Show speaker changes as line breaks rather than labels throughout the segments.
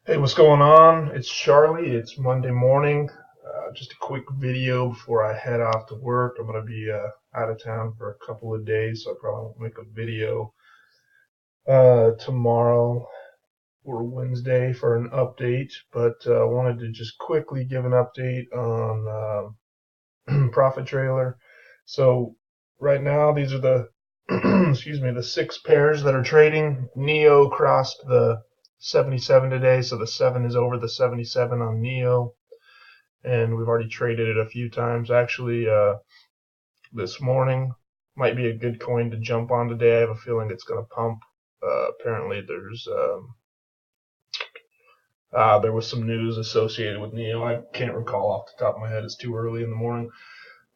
Hey, what's going on? It's Charlie. It's Monday morning. Just a quick video before I head off to work. I'm going to be out of town for a couple of days, so I probably won't make a video tomorrow or Wednesday for an update. But I wanted to just quickly give an update on Profit Trailer. So right now, these are the excuse me, the 6 pairs that are trading. Neo crossed the 77 today, so the 7 is over the 77 on Neo, and we've already traded it a few times. Actually, this morning might be a good coin to jump on today. I have a feeling it's going to pump. Apparently, there was some news associated with Neo. I can't recall off the top of my head. It's too early in the morning.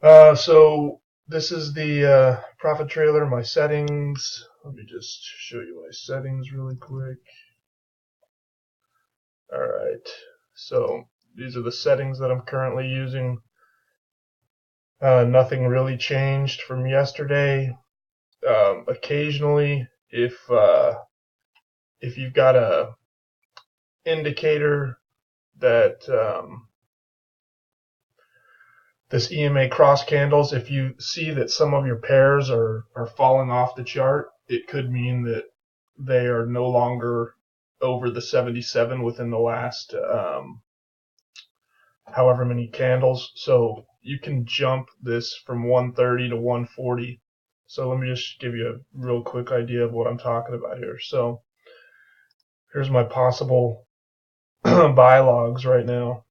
So this is the profit trailer, my settings. Let me just show you my settings really quick. Alright, so these are the settings that I'm currently using. Nothing really changed from yesterday. Occasionally, if you've got a indicator that this EMA cross candles, if you see that some of your pairs are falling off the chart, it could mean that they are no longer over the 77 within the last however many candles. So you can jump this from 130 to 140. So let me just give you a real quick idea of what I'm talking about here. So here's my possible buy logs right now.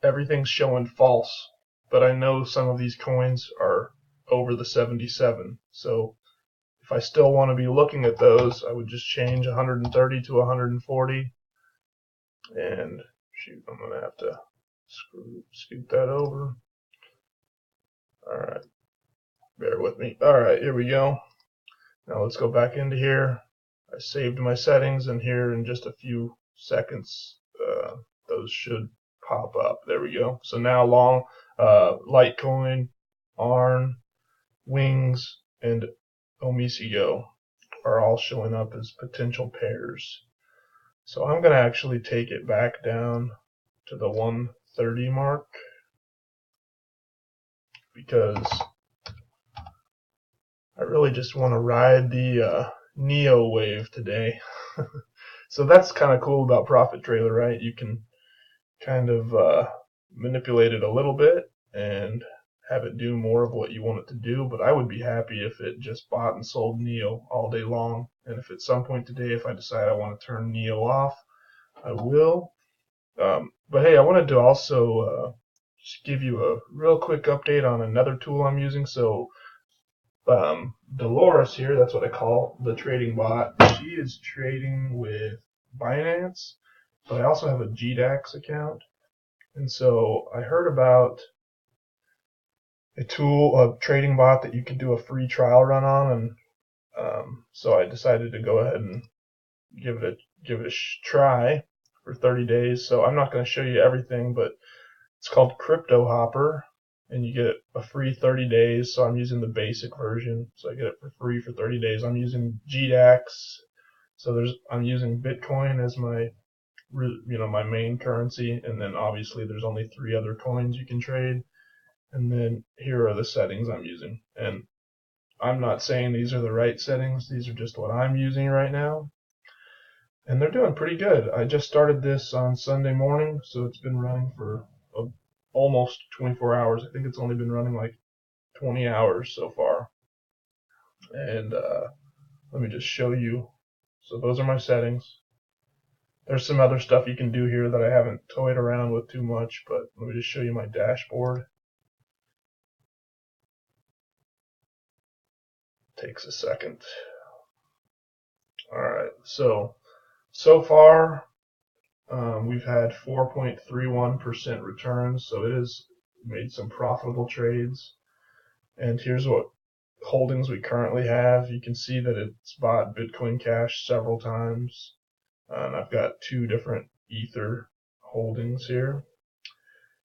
Everything's showing false, but I know some of these coins are over the 77. So if I still want to be looking at those, I would just change 130 to 140. And shoot, I'm going to have to scoot that over. Alright, bear with me. Alright, here we go. Now let's go back into here. I saved my settings, and here in just a few seconds, those should pop up. There we go. So now long, Litecoin, ARN, Wings, and Omisigo are all showing up as potential pairs. So I'm going to actually take it back down to the 130 mark, because I really just want to ride the Neo wave today. So that's kind of cool about Profit Trailer, right? You can kind of manipulate it a little bit and have it do more of what you want it to do. But I would be happy if it just bought and sold Neo all day long. And if at some point today, if I decide I want to turn Neo off, I will. But hey, I wanted to also just give you a real quick update on another tool I'm using. So Dolores here, that's what I call the trading bot. She is trading with Binance, but I also have a GDAX account. And so I heard about a tool, a trading bot that you could do a free trial run on, and so I decided to go ahead and give it a try for 30 days. So I'm not going to show you everything, but it's called Cryptohopper, and you get a free 30 days. So I'm using the basic version, so I get it for free for 30 days. I'm using GDAX, so I'm using Bitcoin as my my main currency, and then obviously there's only 3 other coins you can trade. And then here are the settings I'm using. And I'm not saying these are the right settings. These are just what I'm using right now. And they're doing pretty good. I just started this on Sunday morning, so it's been running for almost 24 hours. I think it's only been running like 20 hours so far. And let me just show you. So those are my settings. There's some other stuff you can do here that I haven't toyed around with too much, but let me just show you my dashboard. Takes a second. Alright, so far we've had 4.31% returns, so it has made some profitable trades. And here's what holdings we currently have. You can see that it's bought Bitcoin Cash several times, and I've got 2 different Ether holdings here.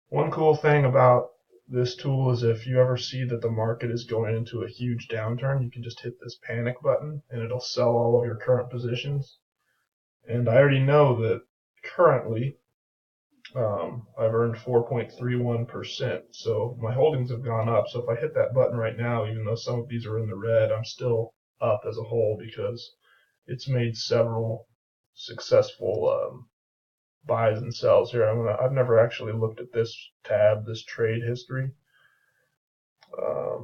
One cool thing about this tool is if you ever see that the market is going into a huge downturn, you can just hit this panic button and it'll sell all of your current positions. And I already know that currently, I've earned 4.31%. So my holdings have gone up. So if I hit that button right now, even though some of these are in the red, I'm still up as a whole because it's made several successful buys and sells here. I've never actually looked at this tab, this trade history.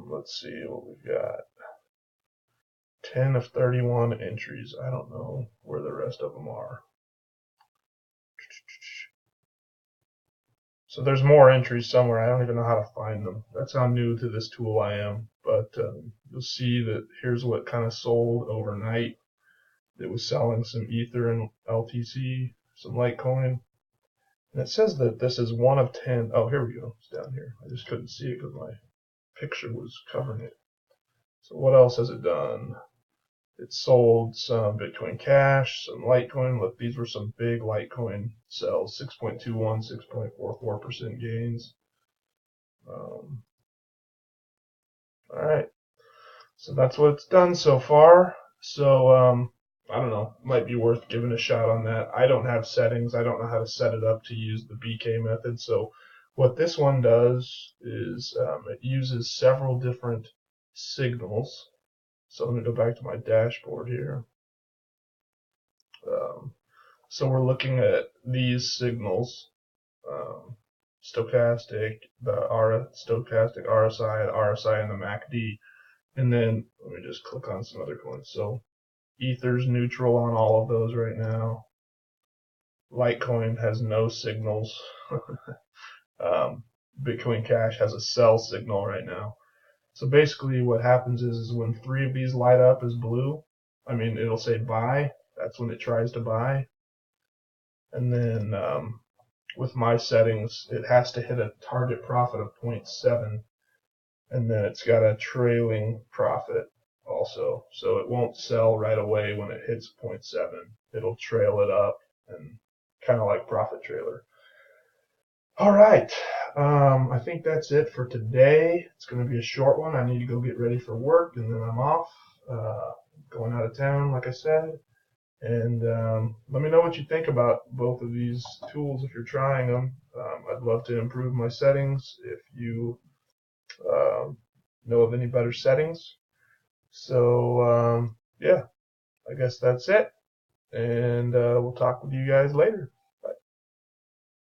Let's see what we've got. 10 of 31 entries. I don't know where the rest of them are. So there's more entries somewhere. I don't even know how to find them. That's how new to this tool I am. But you'll see that here's what kind of sold overnight. It was selling some Ether and LTC, some Litecoin. And it says that this is 1 of 10. Oh, here we go. It's down here. I just couldn't see it because my picture was covering it. So what else has it done? It sold some Bitcoin Cash, some Litecoin. Look, these were some big Litecoin sells, 6.21, 6.44% gains. All right, so that's what it's done so far. So I don't know, might be worth giving a shot on that. I don't have settings. I don't know how to set it up to use the BK method. So what this one does is it uses several different signals. So let me go back to my dashboard here. So we're looking at these signals, stochastic, stochastic RSI, the RSI, and the MACD. And then let me just click on some other coins. So Ether's neutral on all of those right now. Litecoin has no signals. Bitcoin Cash has a sell signal right now. So basically what happens is when 3 of these light up as blue, it'll say buy. That's when it tries to buy. And then with my settings, it has to hit a target profit of 0.7, and then it's got a trailing profit also. So it won't sell right away when it hits 0.7. It'll trail it up, and kind of like profit trailer. All right, I think that's it for today. It's going to be a short one. I need to go get ready for work, and then I'm off, going out of town, like I said. And let me know what you think about both of these tools if you're trying them. I'd love to improve my settings if you know of any better settings. So yeah, I guess that's it. And we'll talk with you guys later.